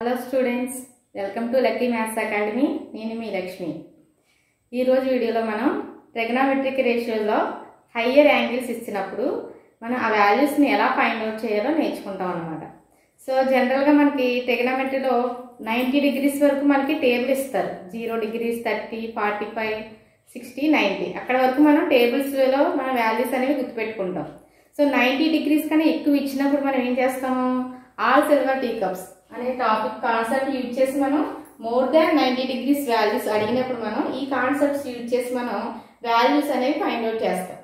Hello students, welcome to lucky maths academy. నేను మీ లక్ష్మి. ఈరోజు వీడియోలో మనం ట్రిగనోమెట్రిక్ రేషియోలో హయ్యర్ యాంగిల్స్ ఇచ్చినప్పుడు మనం ఆ వాల్యూస్ని ఎలా ఫైండ్ అవుట్ చేయాలో నేర్చుకుంటాం అన్నమాట. సో జనరల్గా మనకి ట్రిగనోమెట్రీలో 90 డిగ్రీస్ వరకు మనకి టేబుల్ ఇస్తారు. 0 డిగ్రీస్, 30, 45, 60, 90 అక్కడ వరకు మనం టేబుల్స్లో మన వాల్యూస్ అనేవి గుర్తుపెట్టుకుంటాం. సో 90 డిగ్రీస్ కన్నా ఎక్కువ ఇచ్చినప్పుడు మనం ఏం చేస్తాము, ఆల్ సిల్వర్ టీ కప్స్ అనే టాపిక్ కాన్సెప్ట్ యూజ్ చేసి మనం మోర్ దాన్ 90 డిగ్రీస్ వాల్యూస్ అడిగినప్పుడు మనం ఈ కాన్సెప్ట్స్ యూజ్ చేసి మనం వాల్యూస్ అనేవి ఫైండ్ అవుట్ చేస్తాం.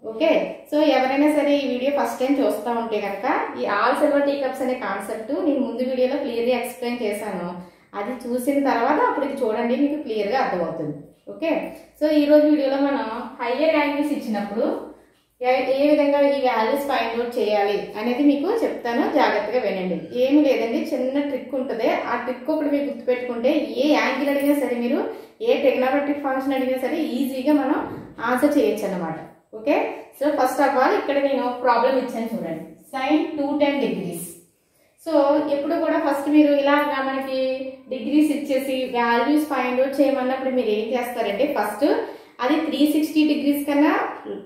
ఓకే, సో ఎవరైనా సరే ఈ వీడియో ఫస్ట్ టైం చూస్తూ ఉంటే కనుక ఈ ఆల్ సిల్వర్ టీ కప్స్ అనే కాన్సెప్ట్ నేను ముందు వీడియోలో క్లియర్గా ఎక్స్ప్లెయిన్ చేశాను. అది చూసిన తర్వాత అప్పుడు ఇది చూడండి, మీకు క్లియర్గా అర్థమవుతుంది. ఓకే, సో ఈరోజు వీడియోలో మనం హయ్యర్ యాంగిల్స్ ఇచ్చినప్పుడు ఏ విధంగా ఈ వాల్యూస్ ఫైండ్ అవుట్ చేయాలి అనేది మీకు చెప్తాను, జాగ్రత్తగా వినండి. ఏమి లేదండి, చిన్న ట్రిక్ ఉంటుంది. ఆ ట్రిక్ ఒకటి మీరు గుర్తుపెట్టుకుంటే ఏ యాంగిల్ అడిగినా సరే, మీరు ఏ ట్రిగనోమెట్రిక్ ఫంక్షన్ అడిగినా సరే ఈజీగా మనం ఆన్సర్ చేయొచ్చు అన్నమాట. Okay, so first of all ఇక్కడ నేను ప్రాబ్లం ఇచ్చాను చూడండి, sin 210 డిగ్రీస్. సో ఎప్పుడు కూడా ఫస్ట్ మీరు ఇలాగా మనకి డిగ్రీస్ ఇచ్చేసి వాల్యూస్ ఫైండ్ అవుట్ చేయమన్నప్పుడు మీరు ఏం చేస్తారంటే, ఫస్ట్ అది 360 డిగ్రీస్ కన్నా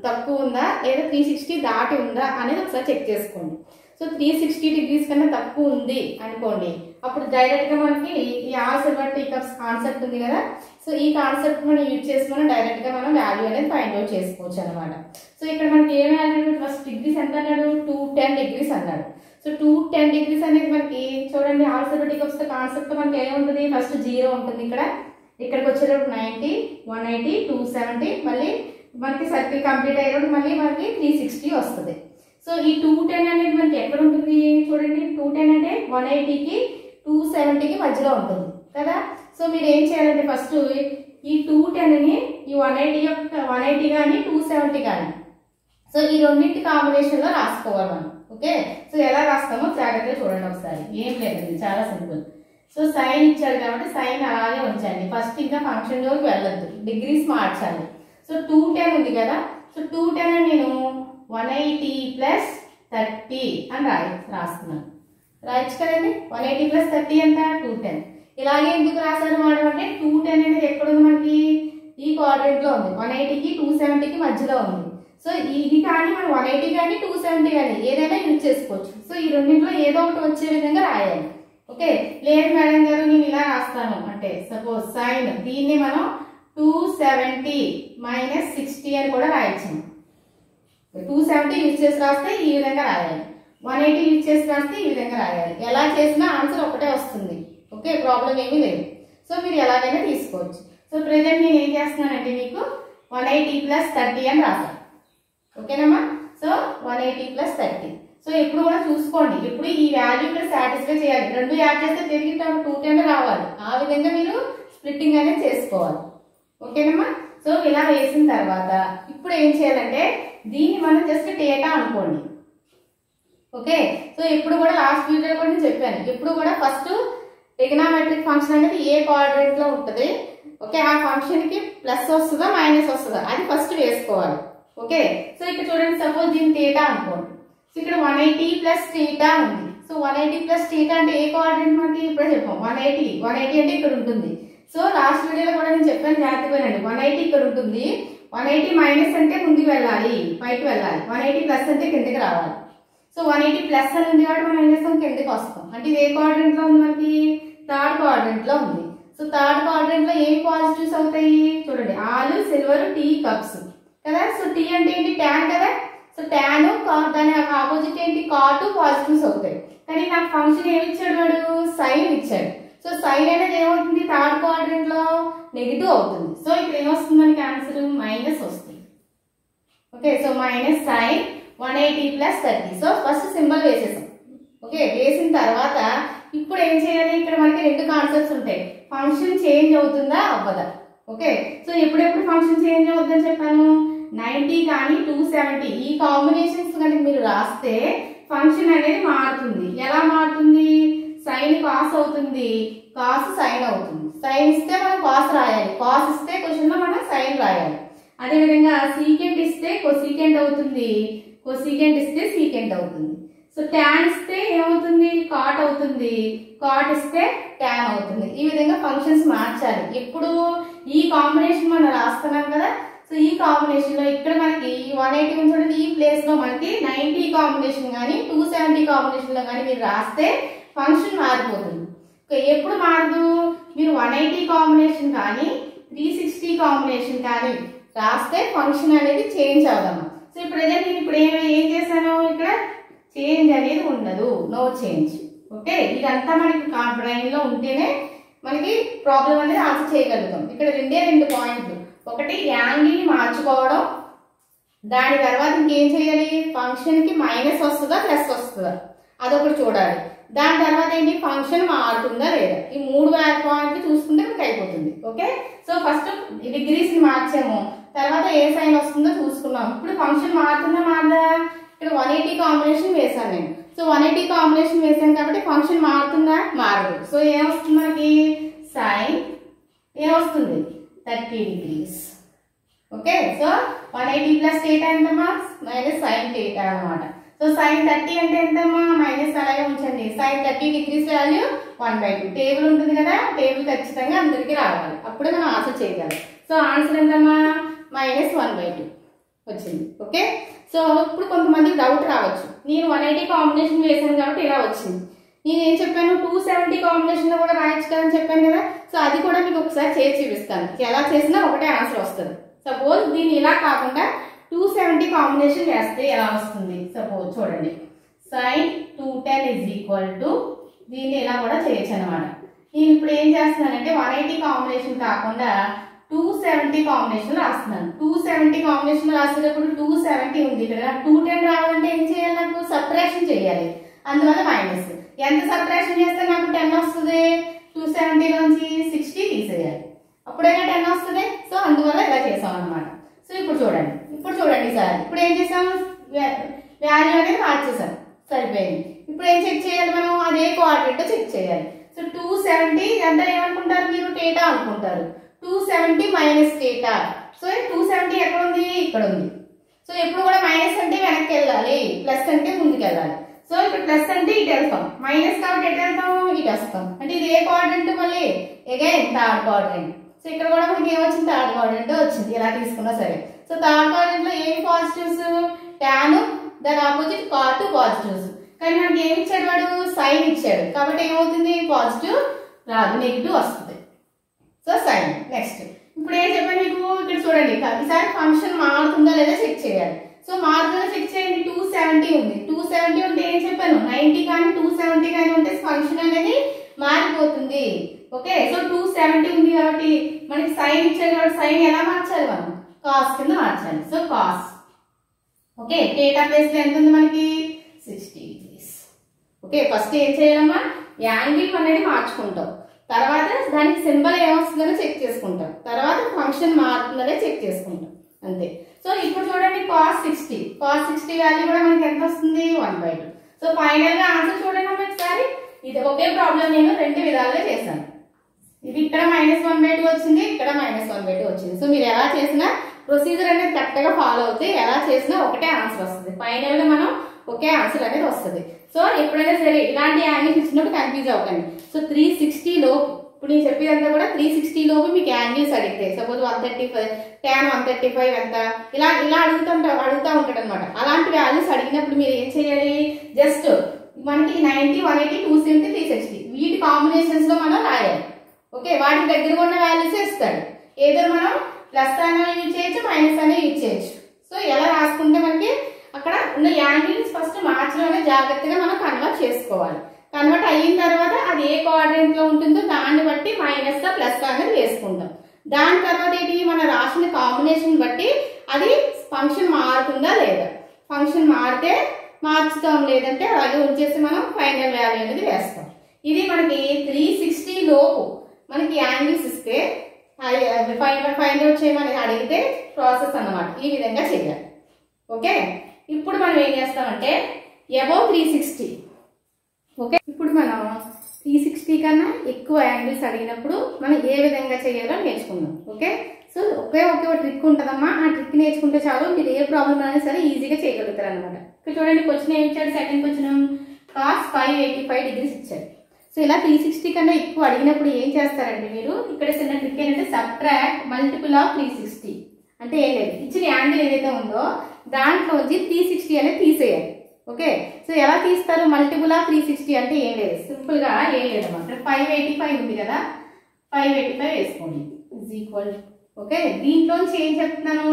తక్కువ ఉందా లేదా 360 దాటి ఉందా అనేది ఒకసారి చెక్ చేసుకోండి. సో 360 డిగ్రీస్ కన్నా తక్కువ ఉంది అనుకోండి, అప్పుడు డైరెక్ట్గా మనకి ఈ all silver tea cups concept ఉంది కదా, సో ఈ కాన్సెప్ట్ మనం యూజ్ చేసుకుని డైరెక్ట్గా మనం వాల్యూ అనేది ఫైండ్ అవుట్ చేసుకోవచ్చు అనమాట. సో ఇక్కడ మనకి ఏం వాల్యూ, ఫస్ట్ డిగ్రీస్ ఎంత అన్నాడు, 210 డిగ్రీస్ అన్నాడు. సో 210 డిగ్రీస్ అనేది మనకి చూడండి, all silver tea cups concept మనకి ఏముంటుంది, ఫస్ట్ 0 ఉంటుంది. ఇక్కడికి వచ్చేటప్పుడు 90, 180, 270, మళ్ళీ మనకి సర్కిల్ కంప్లీట్ అయ్యేటప్పుడు మళ్ళీ మనకి 360 వస్తుంది. సో ఈ 210 అనేది మనకి ఎక్కడ ఉంటుంది చూడండి, 210 అంటే 180కి 270కి మధ్యలో ఉంటుంది కదా. సో మీరు ఏం చేయాలంటే ఫస్ట్ ఈ 210ని ఈ 180 కానీ 270 కానీ, సో ఈ రెండింటి కాంబినేషన్లో రాసుకోవాలి మనం. ఓకే, సో ఎలా రాస్తామో జాగ్రత్తగా చూడండి ఒకసారి. ఏం లేదండి, చాలా సింపుల్. సో సైన్ ఇచ్చాడు కాబట్టి సైన్ అలాగే ఉంచండి. ఫస్ట్ ఇంకా ఫంక్షన్ జోలికి వెళ్ళొద్దు, డిగ్రీస్ మార్చాలి. సో 210 ఉంది కదా, సో 210 అని నేను 180 + 30 అని రాస్తున్నాను. రాయొచ్చు కదండి, 180 + 30 ఎంత, 210. ఇలాగే ఎందుకు రాశారు మేడం అంటే, 210 అనేది ఎక్కడుంది మనకి, ఈ క్వాడ్రంట్ లో ఉంది. 180కి 270కి మధ్యలో ఉంది. సో ఇది కానీ మనం 180 కానీ 270 కానీ ఏదైనా యూజ్ చేసుకోవచ్చు. సో ఈ రెండింటిలో ఏదో ఒకటి వచ్చే విధంగా రాయాలి. ఓకే, లేదు మేడం గారు నేను ఇలా రాస్తాను అంటే, సపోజ్ సైన్ దీన్ని మనం 270 - 60 అని కూడా రాయొచ్చు. 270 యూజ్ చేసి రాస్తే ఈ విధంగా రాయాలి, 180 యూజ్ చేసి రాస్తే ఈ విధంగా రాయాలి. ఎలా చేసినా ఆన్సర్ ఒకటే వస్తుంది. ఓకే, ప్రాబ్లం ఏమీ లేదు. సో మీరు ఎలాగైనా తీసుకోవచ్చు. సో ప్రెజెంట్ నేను ఏం చేస్తున్నానంటే మీకు 180 + 30 అని రాస్తాను. ఓకేనమ్మా, సో 180 + 30. సో ఎప్పుడు కూడా చూసుకోండి, ఎప్పుడు ఈ వాల్యూ ఇక్కడ సాటిస్ఫై చేయాలి. రెండు యాడ్ చేస్తే తిరిగి 210 రావాలి. ఆ విధంగా మీరు స్ప్లిట్టింగ్ అనేది చేసుకోవాలి. ఓకేనమ్మా, సో ఇలా వేసిన తర్వాత ఇప్పుడు ఏం చేయాలంటే దీన్ని మనం జస్ట్ డేటా అనుకోండి. ఓకే, సో ఎప్పుడు కూడా లాస్ట్ వీడియో కూడా నేను చెప్పాను, ఎప్పుడు కూడా ఫస్ట్ ట్రిగనోమెట్రిక్ ఫంక్షన్ అనేది ఏ క్వాడ్రంట్ లో ఉంటుంది. ఓకే, ఆ ఫంక్షన్ కి ప్లస్ వస్తుందా మైనస్ వస్తుందా అది ఫస్ట్ వేసుకోవాలి. ఓకే, సో ఇక్కడ చూడండి, సపోజ్ దీని థీటా అనుకోండి. సో ఇక్కడ 180 + θ ఉంది. సో 180 + θ అంటే ఏ కోఆర్డినేట్ మనకి ఇప్పుడే చెప్పాం, 180 అంటే ఇక్కడ ఉంటుంది. సో లాస్ట్ వీడియోలో కూడా నేను చెప్పాను, జాగ్రత్తగానండి. 180 ఇక్కడ ఉంటుంది, 180 మైనస్ అంటే ముందుకు వెళ్ళాలి, పైకి వెళ్ళాలి, 180 ప్లస్ అంటే కిందకి రావాలి. సో 180 ప్లస్ అని ఉంది కాబట్టి మనం ఏం చేస్తాం, కిందకి వస్తాం. అంటే ఇది ఏ కోఆర్డినేట్ లో ఉంది మనకి, థర్డ్ కోఆర్డినేట్ లో ఉంది. సో థర్డ్ కోఆర్డినేట్ లో ఏం పాజిటివ్స్ అవుతాయి చూడండి, ఆల్ సిల్వర్ టీ కప్స్ కదా. సో టీ అంటే ఏంటి, ట్యాన్ కదా. సో ట్యాన్ దాని ఆపోజిట్ ఏంటి, కాటు, పాజిటివ్స్ అవుతాయి. కానీ నాకు ఫంక్షన్ ఏమి ఇచ్చాడు వాడు, సైన్ ఇచ్చాడు. సో సైన్ అనేది ఏమవుతుంది, థర్డ్ క్వాడ్రంట్ లో నెగిటివ్ అవుతుంది. సో ఇక్కడ ఏమొస్తుంది మనకి ఆన్సర్, మైనస్ వస్తుంది. Okay, so minus sign 180 + 30. So first symbol వేసేసాం. ఓకే, వేసిన తర్వాత ఇప్పుడు ఏం చేయాలి, ఇక్కడ మనకి రెండు కాన్సెప్ట్స్ ఉంటాయి, ఫంక్షన్ చేంజ్ అవుతుందా అవ్వదా. ఓకే, సో ఎప్పుడెప్పుడు ఫంక్షన్ చేంజ్ అవుతుందని చెప్పాను, 90 కానీ 270 ఈ కాంబినేషన్స్ కనుక మీరు రాస్తే ఫంక్షన్ అనేది మారుతుంది. ఎలా మారుతుంది, సైన్ కాస్ అవుతుంది, కాస్ సైన్ అవుతుంది. సైన్ ఇస్తే మనం కాస్ రాయాలి, కాస్ ఇస్తే క్వశ్చన్ లో మనం సైన్ రాయాలి. అదేవిధంగా సీకెంట్ ఇస్తే కొసీకెంట్ అవుతుంది, కొసీకెంట్ ఇస్తే సీకెంట్ అవుతుంది. సో ట్యాన్ ఇస్తే ఏమవుతుంది, కాట్ అవుతుంది, కాట్ ఇస్తే ట్యాన్ అవుతుంది. ఈ విధంగా ఫంక్షన్స్ మార్చాలి. ఇప్పుడు ఈ కాంబినేషన్ మనం రాస్తున్నాం కదా, సో ఈ కాంబినేషన్ లో ఇక్కడ మనకి 180 చూడండి, ఈ ప్లేస్ లో మనకి 90 కాంబినేషన్ కానీ 270 కాంబినేషన్ లో కానీ మీరు రాస్తే ఫంక్షన్ మారిపోతుంది. ఎప్పుడు మారదు, మీరు 180 కాంబినేషన్ కానీ 360 కాంబినేషన్ కానీ రాస్తే ఫంక్షన్ అనేది చేంజ్ అవుదాము. సో ఇప్పుడు నేను ఇప్పుడు ఏం చేశాను, ఇక్కడ చేంజ్ అనేది ఉండదు, నో చేంజ్. ఓకే, ఇదంతా మనకి బ్రెయిన్ లో ఉంటేనే మనకి ప్రాబ్లం అనేది ఆన్సర్ చేయగలుగుతాం. ఇక్కడ రెండు పాయింట్లు, ఒకటి యాంగిల్ మార్చుకోవడం, దాని తర్వాత ఇంకేం చేయాలి, ఫంక్షన్ కి మైనస్ వస్తుందా ప్లస్ వస్తుందా అదొకటి చూడాలి. దాని తర్వాత ఏంటి, ఫంక్షన్ మారుతుందా లేదా, ఈ 3 పాయింట్లు చూసుకుంటే మనకి అయిపోతుంది. ఓకే, సో ఫస్ట్ డిగ్రీస్ ని మార్చాము, తర్వాత ఏ సైన్ వస్తుందో చూసుకున్నాం. ఇప్పుడు ఫంక్షన్ మారుతుందా మారదా, ఇక్కడ 180 కాంబినేషన్ వేసాను నేను. సో 180 కాంబినేషన్ వేసాను కాబట్టి ఫంక్షన్ మారుతుందా మారదు. సో ఏమొస్తుంది మనకి, సైన్ ఏమొస్తుంది 30 degrees. ఓకే, సో 180 ప్లస్ θ ఎంతమ్మా, మైనస్ సైన్ θ అనమాట. సో సైన్ 30 అంటే ఎంతమ్మా, మైనస్ అలాగే ఉంచండి. Sign 30 degrees value 1/2. టేబుల్ ఉంటుంది కదా, టేబుల్ ఖచ్చితంగా అందరికీ రావాలి, అప్పుడే మనం ఆన్సర్ చేయగలం. సో ఆన్సర్ ఎంతమ్మా, మైనస్ 1/2 వచ్చింది. ఓకే, సో ఇప్పుడు కొంతమందికి డౌట్ రావచ్చు, నేను 180 కాంబినేషన్ వేసాను కాబట్టి ఇలా వచ్చింది, నేను ఏం చెప్పాను 270 కాంబినేషన్ లో కూడా రాయొచ్చు కదా అని చెప్పాను కదా. సో అది కూడా మీకు ఒకసారి చేసి చూపిస్తాను, ఎలా చేసినా ఒకటే ఆన్సర్ వస్తుంది. సపోజ్ దీన్ని ఇలా కాకుండా 270 కాంబినేషన్ వేస్తే ఎలా వస్తుంది, సపోజ్ చూడండి, సైన్ 210 ఇజ్ ఈక్వల్ టు, దీన్ని ఇలా కూడా చేయొచ్చు అనమాట. నేను ఇప్పుడు ఏం చేస్తున్నానంటే 180 కాంబినేషన్ కాకుండా 270 కాంబినేషన్ రాస్తున్నాను. 270 కాంబినేషన్ రాసేటప్పుడు 270 ఉంది ఇక్కడ, 210 రావాలంటే ఏం చేయాలి, నాకు సబ్ట్రాక్షన్ చేయాలి, అందువల్ల మైనస్. ఎంత సబ్ట్రాక్షన్ చేస్తే నాకు 10 వస్తుంది, 270 నుంచి 60 తీసేయాలి, అప్పుడైనా 10 వస్తుంది. సో అందువల్ల ఇలా చేసాం అనమాట. సో ఇప్పుడు చూడండి సార్, ఇప్పుడు ఏం చేసాం, వాల్యూ అనేది మార్చేసాం, సరిపోయింది. ఇప్పుడు ఏం చెక్ చేయాలి మనం, అదే కోఆర్డినేట్ చెక్ చేయాలి. సో 270 ఎంత ఏమనుకుంటారు మీరు, θ అనుకుంటారు, 270 మైనస్ θ. సో 270 ఎక్కడ ఉంది, ఇక్కడ ఉంది. సో ఎప్పుడు కూడా మైనస్ అంటే వెనక్కి వెళ్ళాలి, ప్లస్ అంటే ముందుకు వెళ్ళాలి. సో ఇప్పుడు ప్లస్ అంటే ఇటు వెళ్తాం, మైనస్ కాబట్టి ఎటు వెళ్తాం, ఇటు వస్తాం. అంటే ఇది ఏ కోఆర్డినేట్, మళ్ళీ అగైన్ థర్డ్ కోఆర్డినేట్. సో ఇక్కడ కూడా మనకి ఏమొచ్చింది, థర్డ్ కోఆర్డినేట్ వచ్చింది, ఎలా తీసుకున్నా సరే. సో థర్డ్ కోఆర్డినేట్ లో ఏమి పాజిటివ్స్, టాన్, దాని ఆపోజిట్ కాట్ పాజిటివ్స్. కానీ మనకి ఏమి ఇచ్చాడు వాడు, సైన్ ఇచ్చాడు కాబట్టి ఏమవుతుంది, పాజిటివ్ రాదు, నెగిటివ్ వస్తుంది. So sign. నెక్స్ట్ ఇప్పుడు ఏం చెప్పాను మీకు, ఇక్కడ చూడండి, ఈసారి ఫంక్షన్ మారుతుందా లేదా చెక్ చేయాలి. సో మారుతుందా చెక్ చేయండి, 270 ఉంది, 270 ఉంటే ఏం చెప్పాను, 90 కానీ 270 కానీ ఉంటే ఫంక్షన్ అనేది మారిపోతుంది. ఓకే, సో 270 ఉంది కాబట్టి మనకి సైన్ ఇచ్చారు కాబట్టి సైన్ ఎలా మార్చాలి, మనం కాస్ కింద మార్చాలి. So cos. ఓకే, θ ప్లేస్ లో ఎంత ఉంది మనకి, 60 degrees. ఓకే, ఫస్ట్ ఏం చేయాలమ్మా, యాంగిల్ అనేది మార్చుకుంటాం, తర్వాత దానికి సింబల్ ఏమొస్తుందో చెక్ చేసుకుంటాం, తర్వాత ఫంక్షన్ మారుతుందనే చెక్ చేసుకుంటాం, అంతే. సో ఇప్పుడు చూడండి cos 60 వాల్యూ కూడా మనకి ఎంత వస్తుంది, 1/2. సో ఫైనల్ గా ఆన్సర్ చూడండి అమ్మ ఒకసారి, ఇది ఒకే ప్రాబ్లం నేను 2 విధాలుగా చేశాను. ఇది ఇక్కడ -1/2 వచ్చింది, ఇక్కడ -1/2 వచ్చింది. సో మీరు ఎలా చేసినా ప్రొసీజర్ అనేది కరెక్ట్ గా ఫాలో అవుతే ఎలా చేసినా ఒకటే ఆన్సర్ వస్తుంది, ఫైనల్ గా మనం ఒకే ఆన్సర్ అనేది వస్తుంది. సో ఎప్పుడైనా సరే ఇలాంటి యాంగిల్స్ ఇచ్చినప్పుడు కన్ఫ్యూజ్ అవ్వకండి. సో 360 లోపు, ఇప్పుడు నేను చెప్పేదంతా కూడా 360 లోపు మీకు యాంగిల్స్ అడిగితే, సపోజ్ 135 tan 135 ఎంత, ఇలా అడుగుతూ ఉంటాడు అనమాట. అలాంటి వాల్యూస్ అడిగినప్పుడు మీరు ఏం చేయాలి, జస్ట్ మనకి 90, 180, 270, 360 వీటి కాంబినేషన్స్ లో మనం రాయాలి. ఓకే, వాటి దగ్గర ఉన్న వాల్యూస్ ఇస్తాడు, ఏదో మనం ప్లస్ అనే యూజ్ చేయొచ్చు, మైనస్ అనే యూజ్ చేయొచ్చు. సో ఎలా రాసుకుంటే మనకి అక్కడ ఉన్న యాంగిల్స్ ఫస్ట్ మార్చడం జాగ్రత్తగా మనం కన్వర్ట్ చేసుకోవాలి. కన్వర్ట్ అయిన తర్వాత అది ఏ కోఆర్డినేట్ లో ఉంటుందో దాన్ని బట్టి మైనస్ ప్లస్ అనేది వేసుకుంటాం. దాని తర్వాత ఏంటి, మన రాసిన కాంబినేషన్ బట్టి అది ఫంక్షన్ మారుతుందా లేదా, ఫంక్షన్ మారితే మార్చుతాం, లేదంటే అలాగే ఉంచేసి మనం ఫైనల్ వాల్యూ అనేది వేస్తాం. ఇది మనకి 360 లోపు మనకి యాంగిల్స్ ఇస్తే ఫైండ్ అవుట్ చేయమని అడిగితే ప్రాసెస్ అన్నమాట, ఈ విధంగా చేయాలి. ఓకే, ఇప్పుడు మనం ఏం చేస్తామంటే అబౌవ్ 360. ఓకే, ఇప్పుడు మనం 360 కన్నా ఎక్కువ యాంగిల్స్ అడిగినప్పుడు మనం ఏ విధంగా చేయాలో నేర్చుకుందాం. ఓకే, సో ఒకే ట్రిక్ ఉంటుందమ్మా. ఆ ట్రిక్ నేర్చుకుంటే చాలు, మీరు ఏ ప్రాబ్లం అయినా సరే ఈజీగా చేయగలుగుతారు అనమాట. ఇక్కడ చూడండి, క్వశ్చన్ ఏమి ఇచ్చాడు, సెకండ్ క్వశ్చన్ cos 585 degrees ఇచ్చాడు. సో ఇలా 360 కన్నా ఎక్కువ అడిగినప్పుడు ఏం చేస్తారంటే మీరు ఇక్కడ చిన్న ట్రిక్ ఏంటంటే సబ్ట్రాక్ట్ మల్టిపుల్ ఆఫ్ 360. అంటే ఏం లేదు, ఇచ్చిన యాంగిల్ ఏదైతే ఉందో దాంట్లోంచి 360 అనేది తీసేయాలి. ఓకే, సో ఎలా తీస్తారు, మల్టిపుల్ ఆఫ్ 360 అంటే ఏం లేదు, సింపుల్ గా ఏం లేదన్నమాట. 585 ఉంది కదా, 585 వేసుకోండి ఈజ్ ఈక్వల్. ఓకే, దీంట్లోంచి ఏం చెప్తున్నాను,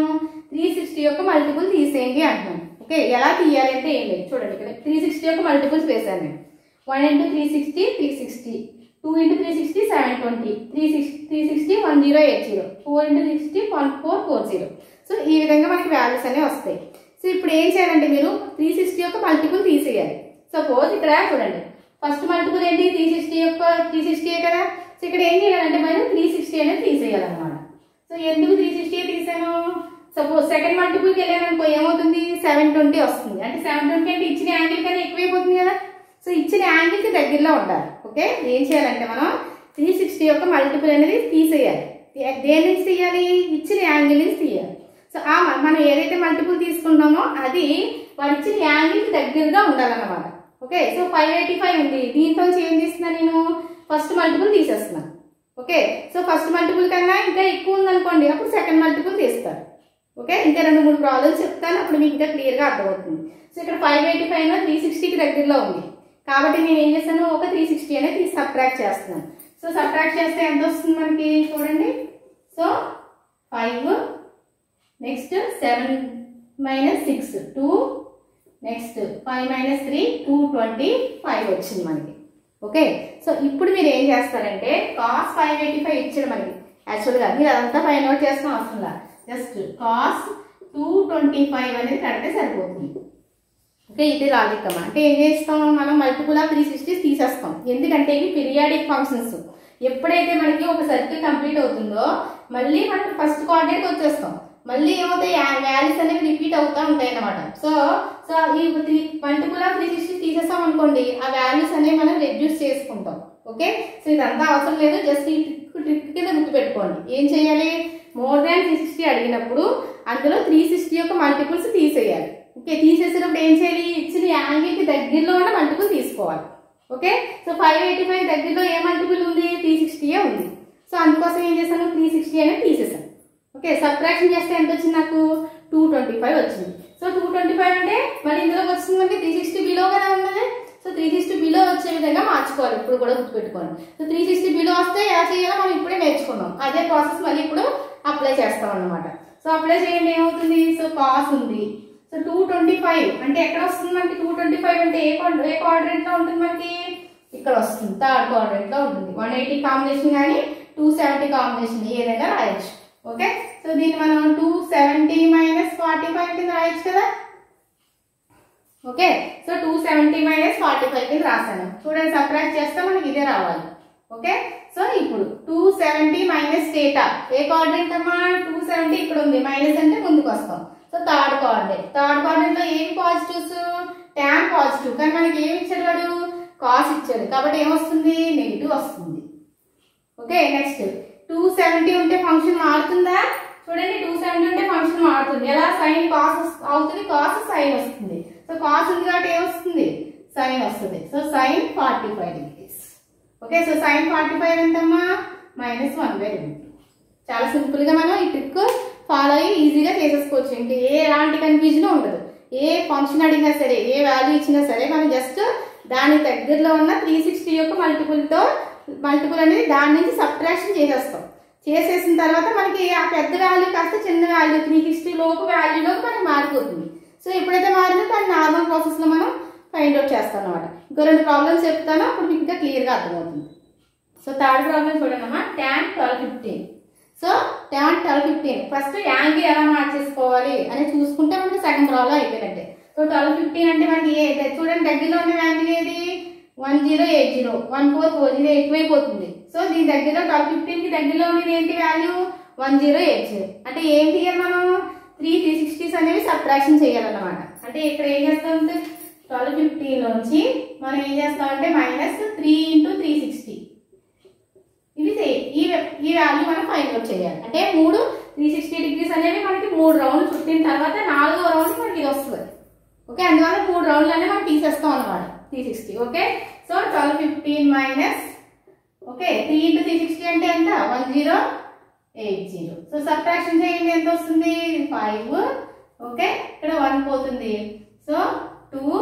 360 యొక్క మల్టిపుల్ తీసేయండి అంటున్నాను. ఓకే, ఎలా తీయాలి అంటే ఏం లేదు, చూడండి ఇక్కడ 360 యొక్క మల్టిపుల్స్ వేసాను నేను. 1 into 360 360, 2 into 360 720, 360 1080, 4 into 360 1440. సో ఈ విధంగా మనకి వాల్యూస్ అనేవి వస్తాయి. సో ఇప్పుడు ఏం చేయాలంటే మీరు 360 యొక్క మల్టిపుల్ తీసేయాలి. సపోజ్ ఇక్కడ చూడండి, ఫస్ట్ మల్టిపుల్ ఏంటి, 360 కదా. సో ఇక్కడ ఏం చేయాలంటే మనం 360 అనేది తీసేయాలన్నమాట. సో ఎందుకు 360 తీసాను, సపోజ్ సెకండ్ మల్టిపుల్కి వెళ్ళామనుకో ఏమవుతుంది, 720 వస్తుంది. అంటే 720 అంటే ఇచ్చిన యాంగిల్ కన్నా ఎక్కువైపోతుంది కదా. సో ఇచ్చిన యాంగిల్ కి దగ్గరలో ఉండాలి. ఓకే, ఏం చేయాలంటే మనం 360 యొక్క మల్టిపుల్ అనేది తీసేయాలి. దేని నుంచి తీయాలి, ఇచ్చిన యాంగిల్ నుంచి తీయాలి. సో మనం ఏదైతే మల్టిపుల్ తీసుకుంటామో అది వాడు ఇచ్చిన యాంగిల్ కి దగ్గరగా ఉండాలన్నమాట. ఓకే, సో 585 ఉంది, దీంట్లో ఏం తీస్తున్నా నేను, ఫస్ట్ మల్టిపుల్ తీసేస్తున్నాను. ఓకే, సో ఫస్ట్ మల్టిపుల్ కన్నా ఇంకా ఎక్కువ ఉందనుకోండి, అప్పుడు సెకండ్ మల్టిపుల్ తీస్తారు. ఓకే, ఇంకా 2-3 ప్రాబ్లమ్స్ చెప్తాను, అప్పుడు మీకు ఇంకా క్లియర్గా అర్థమవుతుంది. సో ఇక్కడ 585 360కి దగ్గరలో ఉంది కాబట్టి నేను ఏం చేస్తాను, ఒక 360 అనేది సబ్ట్రాక్ట్ చేస్తున్నాను. సో సబ్ట్రాక్ట్ చేస్తే ఎంత వస్తుంది మనకి చూడండి. సో 5 నెక్స్ట్ 7 - 6 2 నెక్స్ట్ 5 - 3 225 వచ్చింది మనకి. ఓకే, సో ఇప్పుడు మీరు ఏం చేస్తారంటే cos 585 ఇచ్చాడు మనకి. యాక్చువల్గా మీరు అదంతా పై నోట్ చేసిన అవసరం లేదు, జస్ట్ cos 225 అనేది కడితే సరిపోతుంది. ఓకే, ఇది లాజిక్ అమ్మా. అంటే ఏం చేస్తాం, మనం మల్టిపుల్ ఆఫ్ 360 తీసేస్తాం. ఎందుకంటే ఇవి పీరియాడిక్ ఫంక్షన్స్. ఎప్పుడైతే మనకి ఒక సర్కిల్ కంప్లీట్ అవుతుందో మళ్ళీ మనం ఫస్ట్ కోఆర్డినేట్ వచ్చేస్తాం, మళ్ళీ ఏమవుతాయి, వాల్యూస్ అనేవి రిపీట్ అవుతూ ఉంటాయి అన్నమాట. సో ఈ మల్టిపుల్ ఆఫ్ 360 తీసేస్తాం అనుకోండి, ఆ వాల్యూస్ అనేవి మనం రెడ్యూస్ చేసుకుంటాం. ఓకే, సో ఇదంతా అవసరం లేదు, జస్ట్ ఈ ట్రిక్ కింద గుర్తుపెట్టుకోండి. ఏం చేయాలి, మోర్ దాన్ 360 అడిగినప్పుడు అందులో 360 యొక్క మల్టిపుల్స్ తీసేయాలి. ఓకే, తీసేసినప్పుడు ఏం చేయాలి, ఇచ్చిన యాంగిల్ కి దగ్గరలో ఉన్న మల్టిపుల్ తీసుకోవాలి. ఓకే, సో 585 దగ్గరలో ఏ మల్టిపుల్ ఉంది, 360 ఉంది. సో అందుకోసం ఏం చేశాను, 360 అనేది తీసేసాను. ఓకే, సబ్ట్రాక్షన్ చేస్తే ఎంత వచ్చింది నాకు, 225 వచ్చింది. సో 225 అంటే మళ్ళీ ఇందులోకి వచ్చింది మనకి 360 బిలో కదా ఉన్నది. సో 360 బిలో వచ్చే విధంగా మార్చుకోవాలి, ఇప్పుడు కూడా గుర్తుపెట్టుకోండి. సో 360 బిలో వస్తే ఎలా చేయాలో మనం ఇప్పుడే నేర్చుకున్నాం. అదే ప్రాసెస్ మళ్ళీ ఇప్పుడు అప్లై చేస్తాం అన్నమాట. సో అప్లై చేయండి, ఏమవుతుంది, సో కాస్ ఉంది. సో 225 అంటే ఎక్కడ వస్తుంది మనకి, 225 అంటే ఏ క్వాడ్రెంట్ లో ఉంటుంది మనకి, ఇక్కడ వస్తుంది, థర్డ్ క్వాడ్రెంట్ లో ఉంటుంది. 180 కాంబినేషన్ కానీ 270 కాంబినేషన్ ఏదైనా రాయొచ్చు. ఓకే, సో దీన్ని మనం 270 - 45 కింద రాయొచ్చు కదా. ఓకే, సో 270 - 45 కింద రాశాను. చూడండి, సబ్ట్రాక్ట్ చేస్తే మనకి ఇదే రావాలి. ఓకే, సో ఇప్పుడు 270 - θ ఏ క్వాడ్రెంట్ అమ్మా, 270 ఇక్కడ ఉంది, మైనస్ అంటే ముందుకు వస్తాం. సో థర్డ్ క్వాడ్రెంట్ లో ఏమి పాజిటివ్స్, tan పాజిటివ్, కానీ మనకి ఏమి ఇచ్చాడు వాడు, కాస్ ఇచ్చాడు కాబట్టి ఏమొస్తుంది, నెగిటివ్ వస్తుంది. ఓకే, నెక్స్ట్ 270 ఉంటే ఫంక్షన్ మారుతుందా, చూడండి 270 ఉంటే ఫంక్షన్ మారుతుంది. ఎలా, సైన్ కాస్ అవుతుంది, కాస్ సైన్ వస్తుంది. సో కాస్ ఉంది కాబట్టి ఏమొస్తుంది, సైన్ వస్తుంది. So sin 45 degrees. Okay, so sin 45 ఎంతమ్మా, -1/√2. చాలా సింపుల్ గా మనం ఈ ట్రిక్ ఫాలో అయ్యి ఈజీగా చేసేసుకోవచ్చు. ఇంక ఎలాంటి కన్ఫ్యూజన్ ఉండదు. ఏ ఫంక్షన్ అడిగినా సరే, ఏ వాల్యూ ఇచ్చినా సరే, మనం జస్ట్ దాని దగ్గరలో ఉన్న 360 యొక్క మల్టిపుల్ అనేది దాని నుంచి సబ్ట్రాక్షన్ చేసేస్తాం. చేసేసిన తర్వాత మనకి ఆ పెద్ద వాల్యూ కాస్త చిన్న వాల్యూ 360 లోపు వాల్యూలోకి మనకి మారిపోతుంది. సో ఎప్పుడైతే మారిందో దాన్ని నార్మల్ ప్రాసెస్ లో మనం ఫైండ్ అవుట్ చేస్తాం అనమాట. ఇంకో 2 ప్రాబ్లమ్స్ చెప్తాను, అప్పుడు మీకు ఇంకా క్లియర్ గా అర్థమవుతుంది. సో థర్డ్ ప్రాబ్లమ్ చూడండి అమ్మా, tan 1215. So tan 1215 first angle ఎలా మార్చేసుకోవాలి అని చూసుకుంటే మనకి సెకండ్ ప్రాబ్లం అయిపోయినట్టే. సో 1215 అంటే మనకి చూడండి దగ్గరలో ఉన్న యాంగిల్ ఏది, 1080 1440 ఎక్కువైపోతుంది. సో దీని దగ్గరలో 1215 కి దగ్గరలో ఉన్నది ఏంటి వాల్యూ, 1080. అంటే ఏం చేయాలి మనం, 3 360s అనేవి సబ్ట్రాక్షన్ చేయాలన్నమాట. అంటే ఇక్కడ ఏం చేస్తామంటే 1250 నుంచి మనం ఏం చేస్తామంటే మైనస్ 3 × 360 ఇది ఈ వాల్యూ మనం ఫైండ్ అవుట్ చేయాలి. అంటే 360 డిగ్రీస్ అనేవి మనకి 3 రౌండ్లు చుట్టిన తర్వాత 4వ రౌండ్ మనకి ఇది వస్తుంది. ఓకే, అందువల్ల 3 రౌండ్లు అనేవి మనం తీసేస్తాం అన్నమాట 360. ఓకే, సో 1215 మైనస్ ఓకే 3 × 360 అంటే ఎంత 1080. సో సబ్ట్రాక్షన్ చేయండి, ఎంత వస్తుంది 5. ఓకే, ఇక్కడ 1 పోతుంది. సో 2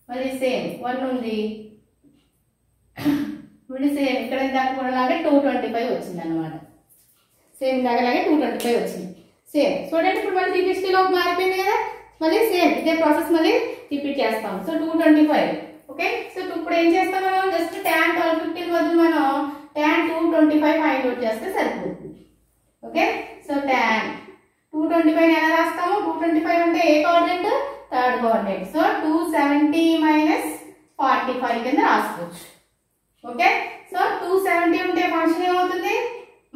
మరి సేమ్ 1 ఉంది మరి సేమ్ ఇక్కడ దాకా కూడా లాగే 225 వచ్చింది అనమాట. సేమ్ దాకాలాగే 225 వచ్చింది. సేమ్ చూడండి, ఇప్పుడు మళ్ళీ 360లోకి మారిపోయింది కదా, మళ్ళీ సేమ్ ఇదే ప్రాసెస్ మళ్ళీ రిపీట్ చేస్తాం. సో 225. ఓకే, సో ఇప్పుడు ఏం చేస్తాం మనం, జస్ట్ tan 1250 బదులు మనం tan 225 ఫైండ్ అవుట్ చేస్తే సరిపోతుంది. ఓకే, సో tan 225 ఎలా రాస్తాము, 225 అంటే ఏ coordinate, third coordinate. So 270 minus 45 కింద రాసుకోవచ్చు. ఓకే, సో 270 ఉంటే ఫంక్షన్ ఏమవుతుంది,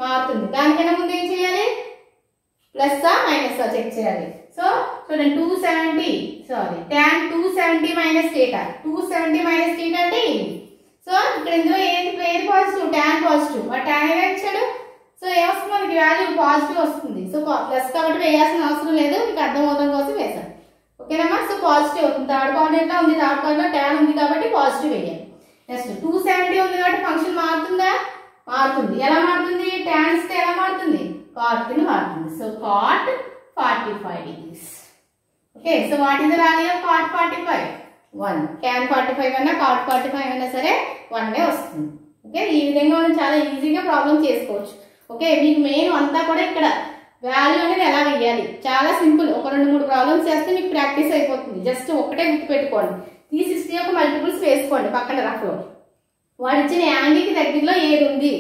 మారుతుంది. దానికన్నా ముందు ఏం చేయాలి, ప్లస్ మైనస్ చెక్ చేయాలి. సో చూడండి 270 tan 270 మైనస్ θ, 270 మైనస్ θ అంటే ఇది. సో ఇక్కడ ఇందులో ఏది పాజిటివ్, tan పాజిటివ్, ఆ tan ఎలా ఇచ్చాడు. సో ఏమొస్తుంది మనకి వాల్యూ పాజిటివ్ వస్తుంది. సో ప్లస్ కాబట్టి వేయాల్సిన అవసరం లేదు, మీకు అర్థం అవడం కోసం వేసాను. ఓకేనమ్మా, సో పాజిటివ్ అవుతుంది. థర్డ్ కోఆర్డినేట్ లో ఉంది, థర్డ్ కోఆర్డినేట్ tan ఉంది కాబట్టి పాజిటివ్ వేయాలి. నెక్స్ట్ 270 ఉంది కాబట్టి ఫంక్షన్ మారుతుందా, మారుతుంది. ఎలా మారుతుంది, tan ఇస్తే ఎలా మారుతుంది, cot కింద మారుతుంది. So cot 45 degrees. Okay, so what is the value of cot 45? 1. tan 45 అన్నా cot 45 అయినా సరే 1 వస్తుంది. ఓకే, ఈ విధంగా మనం చాలా ఈజీగా ప్రాబ్లం చేసుకోవచ్చు. ఓకే, మీకు మెయిన్ అంతా కూడా ఇక్కడ వాల్యూ అనేది ఎలా వేయాలి, చాలా సింపుల్. ఒక 2-3 ప్రాబ్లమ్స్ చేస్తే మీకు ప్రాక్టీస్ అయిపోతుంది. జస్ట్ ఒకటే గుర్తుపెట్టుకోండి, 360 యొక్క మల్టిపుల్స్ వేసుకోండి పక్కన రఫ్లో. వాడు ఇచ్చిన యాంగిల్కి దగ్గరలో ఏది ఉంది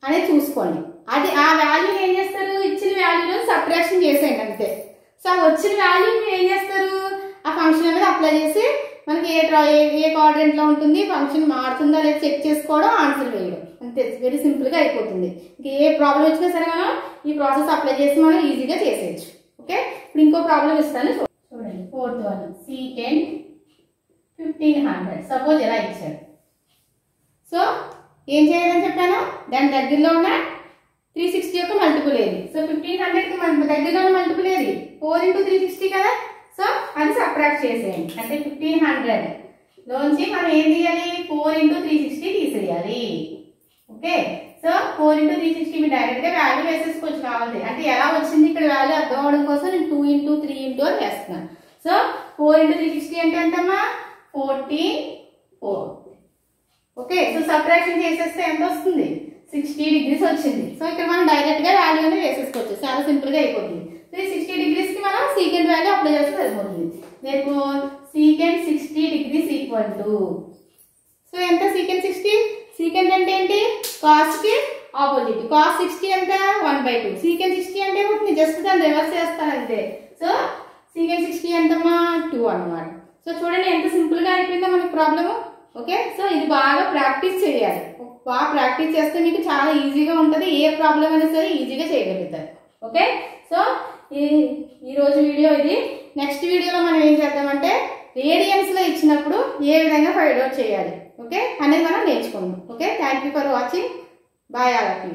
అనేది చూసుకోండి. అది ఆ వాల్యూ ఏం చేస్తారు, ఇచ్చిన వాల్యూలో సబ్ట్రాక్షన్ చేసేయండి అంతే. సో ఆ వచ్చిన వాల్యూ మీరు ఏం చేస్తారు, ఆ ఫంక్షన్ అనేది అప్లై చేసి మనకి ఏ కోఆర్డినేట్ లో ఉంటుంది, ఫంక్షన్ మారుతుందా లేదా చెక్ చేసుకోవడం, ఆన్సర్ వేయడం అంతే. వెరీ సింపుల్ గా అయిపోతుంది. ఇంకా ఏ ప్రాబ్లం వచ్చినా సరే మనం ఈ ప్రాసెస్ అప్లై చేసి మనం ఈజీగా చేసేయచ్చు. ఓకే, ఇప్పుడు ఇంకో ప్రాబ్లం ఇస్తాను చూడండి. 4th వన్, secant 1500 సపోజ్ ఎలా ఇచ్చాడు. సో ఏం చేయాలని చెప్పాను, దాని దగ్గరలో ఉన్న 360 యొక్క మల్టిపుల్ ఏది. సో 1500కి మన దగ్గరలో ఉన్న మల్టిపుల్ ఏది, 4 × 360 కదా. సో అది సబ్ట్రాక్ట్ చేసేయండి. అంటే 1500 లోంచి మనం ఏం చేయాలి, 4 × 360 తీసేయాలి. ఓకే, సో 4 × 360 మీరు డైరెక్ట్ గా వాల్యూ వేసేసుకోవచ్చు కావాలి. అంటే ఎలా వచ్చింది ఇక్కడ వాల్యూ అర్థం అవడం కోసం నేను 2 × 3 × అని వేస్తున్నాను. సో 4 × 360 అంటే ఎంతమ్మా, 44. ఓకే, సో సబ్ట్రాక్షన్ చేసేస్తే ఎంత వస్తుంది, 60 degrees వచ్చింది. సో ఇక్కడ మనం డైరెక్ట్ గా వాల్యూని వేసేసుకోవచ్చు, చాలా సింపుల్ గా అయిపోతుంది. సో 60 degrees కి మనం secant వాల్యూ అప్లై చేస్తే సరిపోతుంది. రేపు secant 60 degrees equal to, so ఎంత secant 60, secant అంటే ఏంటి, cos కి ఆపోజిట్. cos 60 ఎంత 1/2. secant 60 అంటే ఏమవుతుంది, జస్ట్ దాన్ని రివర్స్ చేస్తాను అంతే. సో secant 60 ఎంతమ్మా 2 అన్నమాట. సో చూడండి ఎంత సింపుల్ గా అయిపోయిందో మనకి ప్రాబ్లమ్. ఓకే, సో ఇది బాగా ప్రాక్టీస్ చేయాలి. బాగా ప్రాక్టీస్ చేస్తే మీకు చాలా ఈజీగా ఉంటుంది. ఏ ప్రాబ్లం అయినా సరే ఈజీగా చేయగలుగుతారు. ఓకే, సో ఈ రోజు వీడియో ఇది. నెక్స్ట్ వీడియోలో మనం ఏం చేద్దామంటే రేడియన్స్ లో ఇచ్చినప్పుడు ఏ విధంగా ఫైండ్ అవుట్ చేయాలి ఓకే అనేది మనం నేర్చుకుందాం. Okay, thank you for watching. Bye all of you.